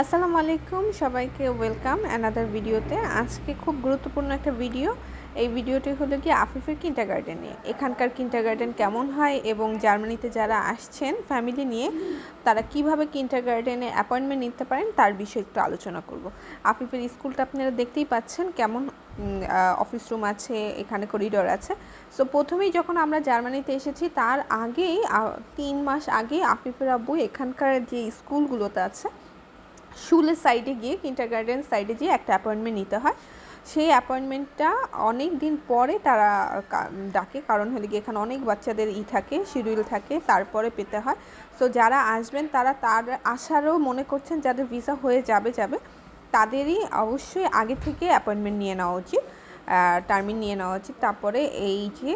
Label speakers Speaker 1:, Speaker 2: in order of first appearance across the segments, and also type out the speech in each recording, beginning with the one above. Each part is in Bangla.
Speaker 1: আসসালামু আলাইকুম, সবাইকে ওয়েলকাম অ্যানাদার ভিডিওতে। আজকে খুব গুরুত্বপূর্ণ একটা ভিডিও। এই ভিডিওটি হলো কি আফিফের কিন্ডারগার্টেন নিয়ে। এখানকার কিন্ডারগার্টেন কেমন হয় এবং জার্মানিতে যারা আসছেন ফ্যামিলি নিয়ে তারা কিভাবে কিন্ডারগার্টেনে অ্যাপয়েন্টমেন্ট নিতে পারেন তার বিষয়ে একটু আলোচনা করব। আফিফের স্কুলটা আপনারা দেখতেই পাচ্ছেন কেমন, অফিস রুম আছে, এখানে করিডোর আছে। সো প্রথমেই যখন আমরা জার্মানিতে এসেছি তার আগেই 3 মাস আগে আফিফের আব্বু এখানকার যে স্কুলগুলোতে আছে স্কুলের সাইডে গিয়ে কিন্ডারগার্টেন সাইডে গিয়ে একটা অ্যাপয়েন্টমেন্ট নিতে হয়। সেই অ্যাপয়েন্টমেন্টটা অনেক দিন পরে তারা ডাকে, কারণ হলে গিয়ে এখানে অনেক বাচ্চাদের থাকে, শিডিউল থাকে, তারপরে পেতে হয়। সো যারা আসবেন তারা তার আসারও মনে করছেন যাদের ভিসা হয়ে যাবে তাদেরই অবশ্যই আগে থেকে অ্যাপয়েন্টমেন্ট নিয়ে নেওয়া উচিত, টার্মিন নিয়ে নেওয়া উচিত, তারপরে এই যে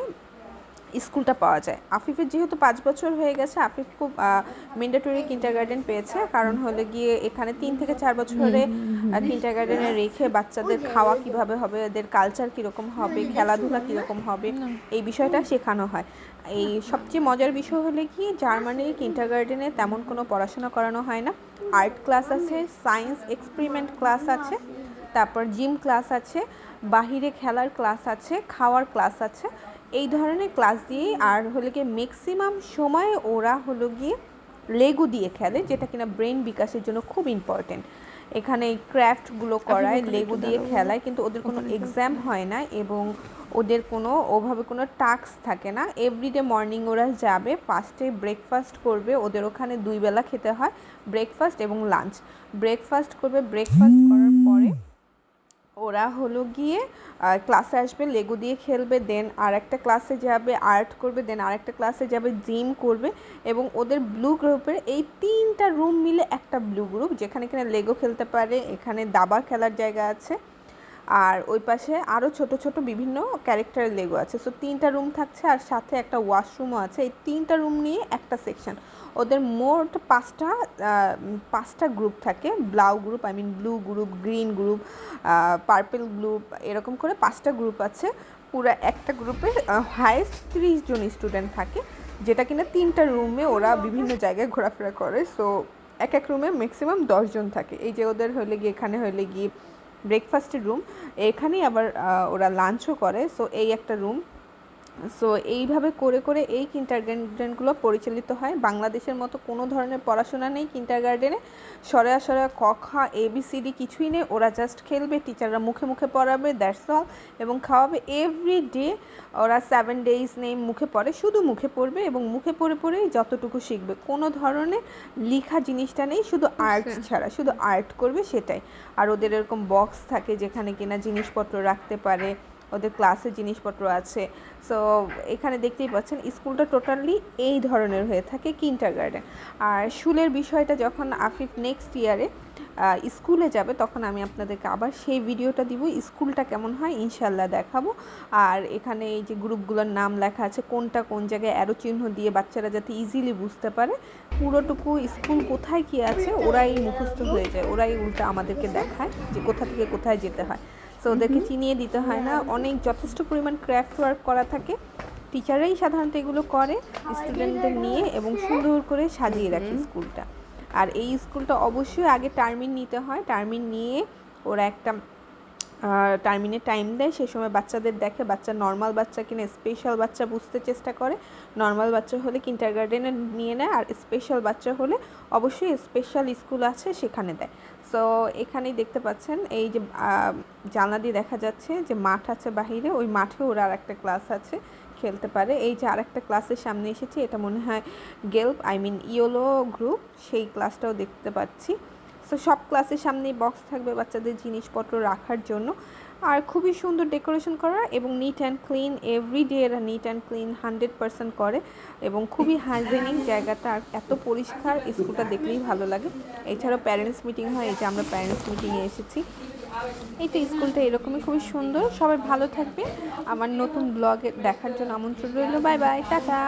Speaker 1: স্কুলটা পাওয়া যায়। আফিফের যেহেতু 5 বছর হয়ে গেছে, আফিফ খুব ম্যান্ডেটরি কিন্ডারগার্টেন পেয়েছে, কারণ হলে গিয়ে এখানে 3 থেকে 4 বছরে কিন্ডারগার্টেনে রেখে বাচ্চাদের খাওয়া কিভাবে হবে, এদের কালচার কীরকম হবে, খেলাধুলা কীরকম হবে, এই বিষয়টা শেখানো হয়। এই সবচেয়ে মজার বিষয় হলে কি জার্মানির কিন্ডারগার্টেনে তেমন কোনো পড়াশোনা করানো হয় না। আর্ট ক্লাস আছে, সায়েন্স এক্সপেরিমেন্ট ক্লাস আছে, তারপর জিম ক্লাস আছে, বাহিরে খেলার ক্লাস আছে, খাওয়ার ক্লাস আছে, এই ধরনের ক্লাস দিয়েই। আর হলো গিয়ে ম্যাক্সিমাম সময় ওরা হলো গিয়ে লেগো দিয়ে খেলে, যেটা কিনা ব্রেন বিকাশের জন্য খুব ইম্পর্টেন্ট। এখানে এই ক্রাফটগুলো করায়, লেগো দিয়ে খেলায়, কিন্তু ওদের কোনো এক্সাম হয় না এবং ওদের কোনো ওভাবে কোনো টাস্ক থাকে না। এভরিডে মর্নিং ওরা যাবে, ফার্স্টে ব্রেকফাস্ট করবে, ওদের ওখানে 2 বেলা খেতে হয়, ব্রেকফাস্ট এবং লাঞ্চ। ব্রেকফাস্ট করবে, ব্রেকফাস্ট করার পরে ওরা হলো গিয়ে ক্লাসে আসবে, লেগো দিয়ে খেলবে, দেন আর একটা ক্লাসে যাবে, আর্ট করবে, দেন আরেকটা ক্লাসে যাবে, জিম করবে। এবং ওদের ব্লু গ্রুপের এই 3টা রুম মিলে একটা ব্লু গ্রুপ, যেখানে কিনা লেগো খেলতে পারে, এখানে দাবা খেলার জায়গা আছে, আর ওই পাশে আরও ছোট ছোট বিভিন্ন ক্যারেক্টারের লেগো আছে। সো 3টা রুম থাকছে, আর সাথে একটা ওয়াশরুমও আছে। এই 3টা রুম নিয়ে একটা সেকশন। ওদের মোট 5টা গ্রুপ থাকে, blue group, green group, purple group, এরকম করে 5টা গ্রুপ আছে। পুরো একটা গ্রুপে হাইয়েস্ট 30 জন স্টুডেন্ট থাকে, যেটা কিনা 3টা রুমে ওরা বিভিন্ন জায়গায় ঘোরাফেরা করে। সো এক এক রুমে ম্যাক্সিমাম 10 জন থাকে। এই যে ওদের হলে গিয়ে এখানে হলে গিয়ে ব্রেকফাস্টের রুম, এখানেই আবার ওরা লাঞ্চও করে। সো এই একটা রুম। সো এইভাবে করে করে এই কিন্ডারগার্টেনগুলো পরিচালিত হয়। বাংলাদেশের মতো কোনো ধরনের পড়াশোনা নেই কিন্ডারগার্টেনে, সরা ক খ ABCD কিছুই নেই। ওরা জাস্ট খেলবে, টিচাররা মুখে মুখে পড়াবে, দ্যাটস অল, এবং খাওয়াবে। এভরি ডে ওরা 7 ডেজ নেই মুখে পড়ে, শুধু মুখে পড়বে এবং মুখে পড়ে পড়েই যতটুকু শিখবে। কোনো ধরনের লেখা জিনিসটা নেই, শুধু আর্ট ছাড়া, শুধু আর্ট করবে সেটাই। আর ওদের এরকম বক্স থাকে যেখানে কিনা জিনিসপত্র রাখতে পারে, ওদের ক্লাসে জিনিসপত্র আছে। সো এখানে দেখতেই পাচ্ছেন স্কুলটা টোটালি এই ধরনের হয়ে থাকে কিন্ডারগার্টেন। আর স্কুলের বিষয়টা যখন আফিফ নেক্সট ইয়ারে স্কুলে যাবে তখন আমি আপনাদেরকে আবার সেই ভিডিওটা দিব, স্কুলটা কেমন হয় ইনশাল্লাহ দেখাবো। আর এখানে এই যে গ্রুপগুলোর নাম লেখা আছে, কোনটা কোন জায়গায় অ্যারো চিহ্ন দিয়ে বাচ্চারা যাতে ইজিলি বুঝতে পারে। পুরোটুকু স্কুল কোথায় কী আছে ওরাই মুখস্থ হয়ে যায়, ওরাই উল্টা আমাদেরকে দেখায় যে কোথা থেকে কোথায় যেতে হয়। সো ওদেরকে চিনিয়ে দিতে হয় না, অনেক যথেষ্ট পরিমাণ ক্রাফট ওয়ার্ক করা থাকে। টিচাররাই সাধারণত এগুলো করে স্টুডেন্টদের নিয়ে এবং সুন্দর করে সাজিয়ে রাখে স্কুলটা। আর এই স্কুলটা অবশ্যই আগে টার্মিন নিতে হয়, টার্মিন নিয়ে ওরা একটা টার্মিনে টাইম দেয়, সে সময় বাচ্চাদের দেখে, বাচ্চা নর্মাল বাচ্চা কিনা স্পেশাল বাচ্চা বুঝতে চেষ্টা করে। নর্মাল বাচ্চা হলে কিন্ডারগার্টেনে নিয়ে নেয়, আর স্পেশাল বাচ্চা হলে অবশ্যই স্পেশাল স্কুল আছে সেখানে দেয়। সো এখানেই দেখতে পাচ্ছেন এই যে জানলা দিয়ে দেখা যাচ্ছে যে মাঠ আছে বাহিরে, ওই মাঠে ওরা আর একটা ক্লাস আছে, খেলতে পারে। এই যে আর একটা ক্লাসের সামনে এসেছি, এটা মনে হয় ইয়েলো গ্রুপ, সেই ক্লাসটাও দেখতে পাচ্ছি। সো সব ক্লাসের সামনেই বক্স থাকবে বাচ্চাদের জিনিসপত্র রাখার জন্য। আর খুবই সুন্দর ডেকোরেশন করা এবং নিট অ্যান্ড ক্লিন, এভরিডে এরা নিট অ্যান্ড ক্লিন 100% করে এবং খুবই হাইজেনিক জায়গাটা। আর এত পরিষ্কার, স্কুলটা দেখলেই ভালো লাগে। এছাড়াও প্যারেন্টস মিটিং হয়, এই যে আমরা প্যারেন্টস মিটিংয়ে এসেছি। এই তো স্কুলটা এরকমই খুবই সুন্দর। সবাই ভালো থাকবে, আমার নতুন ব্লগে দেখার জন্য আমন্ত্রণ রইল। Bye bye, tata.